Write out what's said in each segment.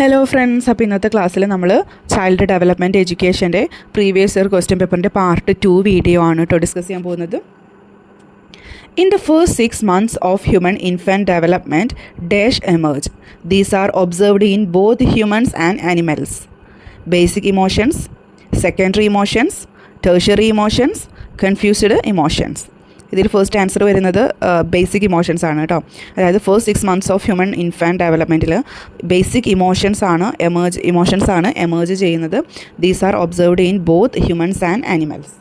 Hello friends, അപ്പോൾ ഇന്നത്തെ ക്ലാസ്സിൽ നമ്മൾ ചൈൽഡ് ഡെവലപ്മെൻറ്റ് എഡ്യൂക്കേഷൻ്റെ പ്രീവിയസ് ഇയർ ക്വസ്റ്റ്യൻ പേപ്പറിൻ്റെ പാർട്ട് 2 വീഡിയോ ആണ് കേട്ടോ ഡിസ്കസ് ചെയ്യാൻ പോകുന്നത്. In the first 6 months of human infant development, dash emerge. These are observed in both humans and animals. Basic emotions, secondary emotions, tertiary emotions, confused emotions. ഇതിൽ first answer വരുന്നത് basic emotions ആണ് കേട്ടോ. അതായത് first 6 months of human infant ഡെവലപ്മെൻറ്റിൽ basic emotions ആണ് emerge ചെയ്യുന്നത്. These are observed in both humans and animals.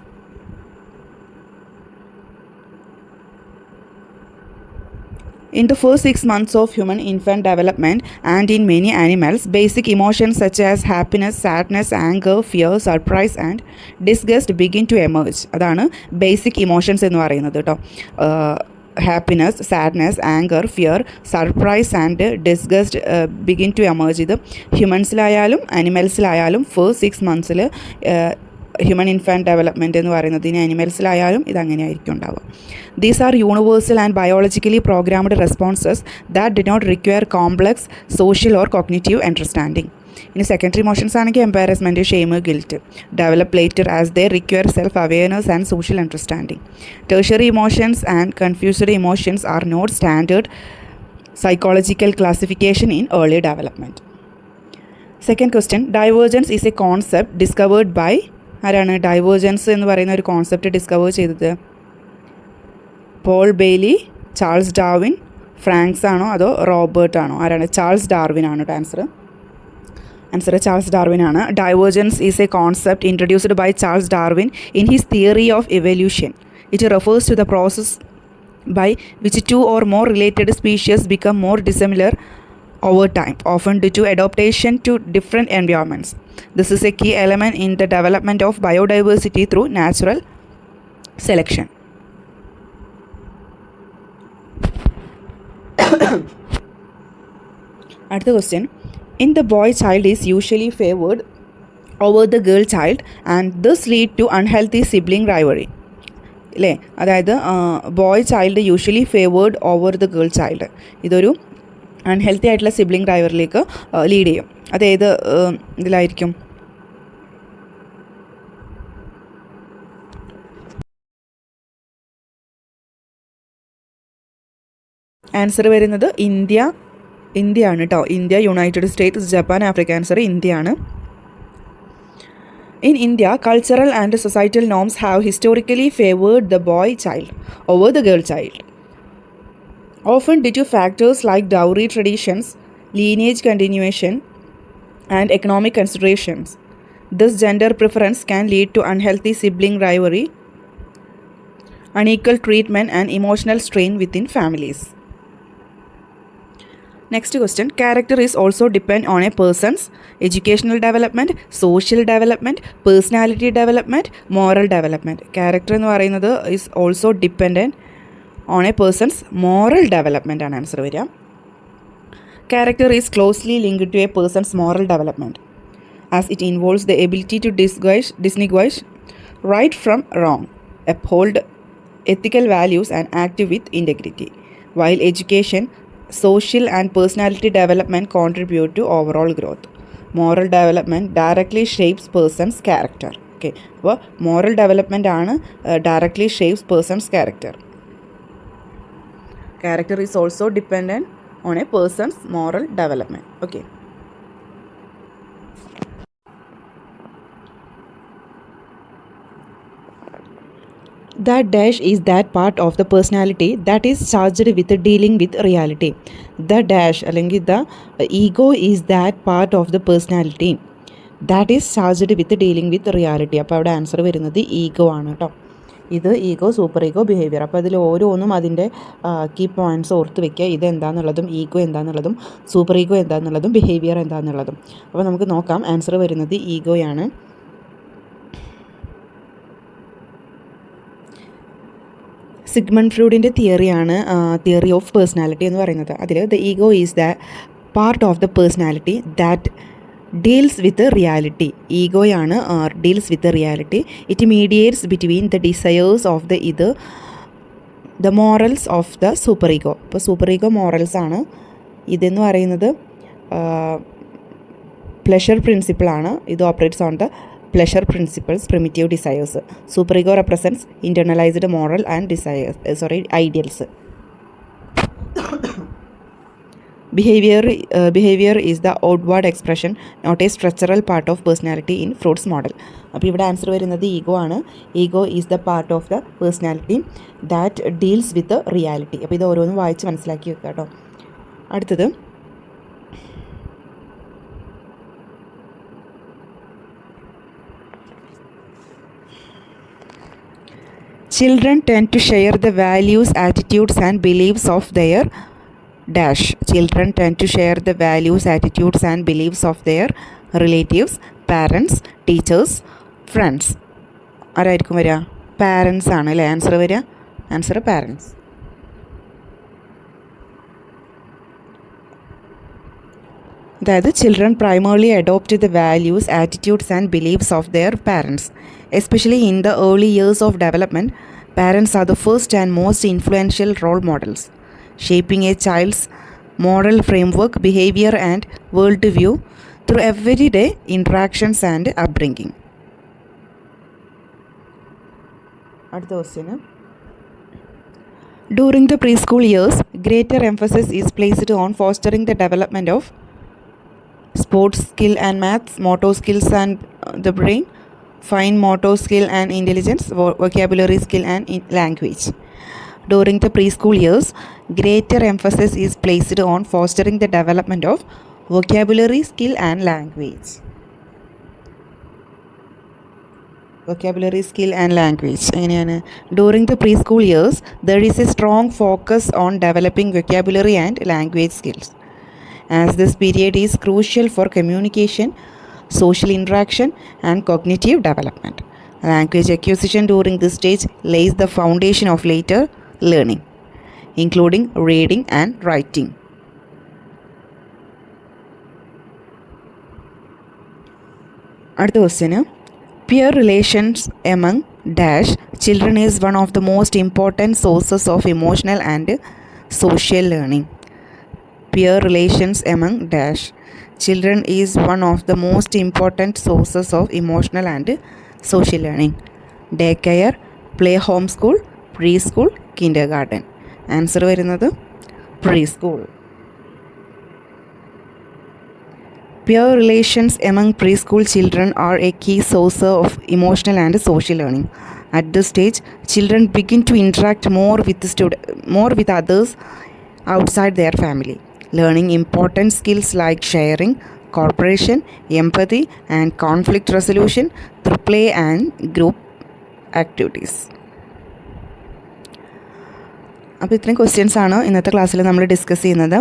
In the first 6 months of human infant development and in many animals, basic emotions such as happiness, sadness, anger, fear, surprise and disgust begin to emerge. അതാണ് basic emotions എന്ന് പറയുന്നത് കേട്ടോ. Happiness, sadness, anger, fear, surprise and disgust begin to emerge. ഇത് ഹ്യൂമൻസിലായാലും അനിമൽസിലായാലും first 6 months human infant development എന്ന് പറയുന്നത് ഇനി അനിമൽസിലായാലും ഇതങ്ങനെയായിരിക്കും ഉണ്ടാവുക. These are universal and biologically programmed responses that do not require complex social or cognitive understanding. ഇനി സെക്കൻഡറി ഇമോഷൻസ് ആണെങ്കിൽ embarrassment, shame, guilt develop later as they require self awareness and social understanding. Tertiary emotions and confused emotions are not standard psychological classification in early development. Second question, divergence is a concept discovered by ആരാണ് divergence എന്ന് പറയുന്ന ഒരു concept discover ചെയ്തത്? Paul Bailey, Charles Darwin, Franks ആണോ അതോ Robert ആണോ? ആരാണ്? Charles Darwin ആണ് ആൻസർ ചാൾസ് ഡാർവിൻ ആണ്. Divergence is a concept introduced by Charles Darwin in his theory of evolution. It refers to the process by which two or more related species become more dissimilar over time, often due to adaptation to different environments. This is a key element in the development of biodiversity through natural selection. Another question, in the boy child is usually favored over the girl child and this lead to unhealthy sibling rivalry. അല്ലേ? അതായത് boy child usually favoured over the girl child. ഇതൊരു unhealthy ആയിട്ടുള്ള sibling ഡ്രൈവറിലേക്ക് lead ചെയ്യും. അതേത് ഇതിലായിരിക്കും? Answer വരുന്നത് India ആണ് കേട്ടോ. India, United States, Japan, Africa. Answer ഇന്ത്യയാണ്. In India, cultural and societal norms have historically favored the boy child over the girl child, often due to factors like dowry traditions, lineage continuation, and economic considerations. This gender preference can lead to unhealthy sibling rivalry, unequal treatment, and emotional strain within families. Next question, character is also depend on a person's educational development, social development, personality development, moral development. Character എന്ന് പറയുന്നത് is also dependent on a person's moral development ആണ് answer വരിക. Character is closely linked to a person's moral development as it involves the ability to distinguish right from wrong, uphold ethical values and act with integrity, while education, social and personality development contribute to overall growth. Moral development directly shapes person's character. Okay, അപ്പോൾ moral development ആണ് directly shapes person's character. Character is also dependent on a person's moral development. Okay. That dash is that part of the personality that is charged with dealing with reality. The dash അല്ലെങ്കിൽ the ego is that part of the personality that is charged with dealing with reality. അപ്പോൾ അവിടെ answer വരുന്നത് ego ആണ് കേട്ടോ. ഇത് ego, super ego, behaviour. അപ്പോൾ അതിൽ ഓരോന്നും അതിൻ്റെ കീ പോയിൻറ്റ്സ് ഓർത്ത് വെക്കുക. ഇത് എന്താണെന്നുള്ളതും, ഈഗോ എന്താണെന്നുള്ളതും, സൂപ്പർ ഈഗോ എന്താണെന്നുള്ളതും, ബിഹേവിയർ എന്താണെന്നുള്ളതും. അപ്പോൾ നമുക്ക് നോക്കാം. ആൻസർ വരുന്നത് ഈഗോയാണ്. സിഗ്മണ്ട് ഫ്രൂഡിൻ്റെ തിയറിയാണ് തിയറി ഓഫ് പേഴ്സണാലിറ്റി എന്ന് പറയുന്നത്. അതിൽ the ego is the part of the personality that deals with reality. ഈഗോയാണ് deals with reality. It mediates between the desires of the morals of the super ego. ഇപ്പോൾ super ego morals ആണ്. ഇതെന്ന് പറയുന്നത് pleasure പ്രിൻസിപ്പിളാണ്. ഇത് operates on the pleasure principles, primitive desires. Superego represents internalized moral and ideals. Behavior is the outward expression, not a structural part of personality in Freud's model. അപ്പോൾ ഇവിടെ answer വരുന്നത് ego ആണ്. Ego is the part of the personality that deals with reality. അപ്പോൾ ഇത് ഓരോന്നും വായിച്ച് മനസ്സിലാക്കി വെക്കുക കേട്ടോ. അടുത്തത് children tend to share the values, attitudes and beliefs of their dash. Children tend to share the values, attitudes and beliefs of their relatives, parents, teachers, friends. ആരായിരിക്കും വരിക? പാരൻസ് ആണ് അല്ലേ ആൻസർ വരിക? Answer parents. അതായത് children primarily adopt the values, attitudes and beliefs of their parents. Especially in the early years of development, parents are the first and most influential role models, shaping a child's moral framework, behavior and worldview through everyday interactions and upbringing. അടുത്ത question. During the preschool years, greater emphasis is placed on fostering the development of sports skill and maths, motor skills and the brain, fine motor skill and intelligence, vocabulary skill and language. During the preschool years, greater emphasis is placed on fostering the development of vocabulary skill and language. Vocabulary skill and language. During the preschool years, there is a strong focus on developing vocabulary and language skills, as this period is crucial for communication, social interaction and cognitive development. Language acquisition during this stage lays the foundation of later learning, including reading and writing. അടുത്ത question. Peer relations among dash children is one of the most important sources of emotional and social learning. Peer relations among dash children is one of the most important sources of emotional and social learning. Daycare, play home school, preschool, kindergarten. Answer വരുന്നത് preschool. Peer relations among preschool children are a key source of emotional and social learning. At this stage, children begin to interact more with others outside their family, learning important skills like sharing, cooperation, empathy, and conflict resolution through play and group activities. അപ്പോൾ ഇത്രയും questions ആണ് ഇന്നത്തെ ക്ലാസ്സിൽ നമ്മൾ discuss ചെയ്യുന്നത്.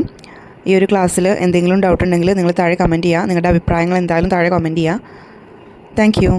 ഈ ഒരു ക്ലാസ്സിൽ എന്തെങ്കിലും ഡൗട്ട് ഉണ്ടെങ്കിൽ നിങ്ങൾ താഴെ കമൻറ്റ് ചെയ്യുക. നിങ്ങളുടെ അഭിപ്രായങ്ങൾ എന്തായാലും താഴെ കമൻറ്റ് ചെയ്യുക. Thank you.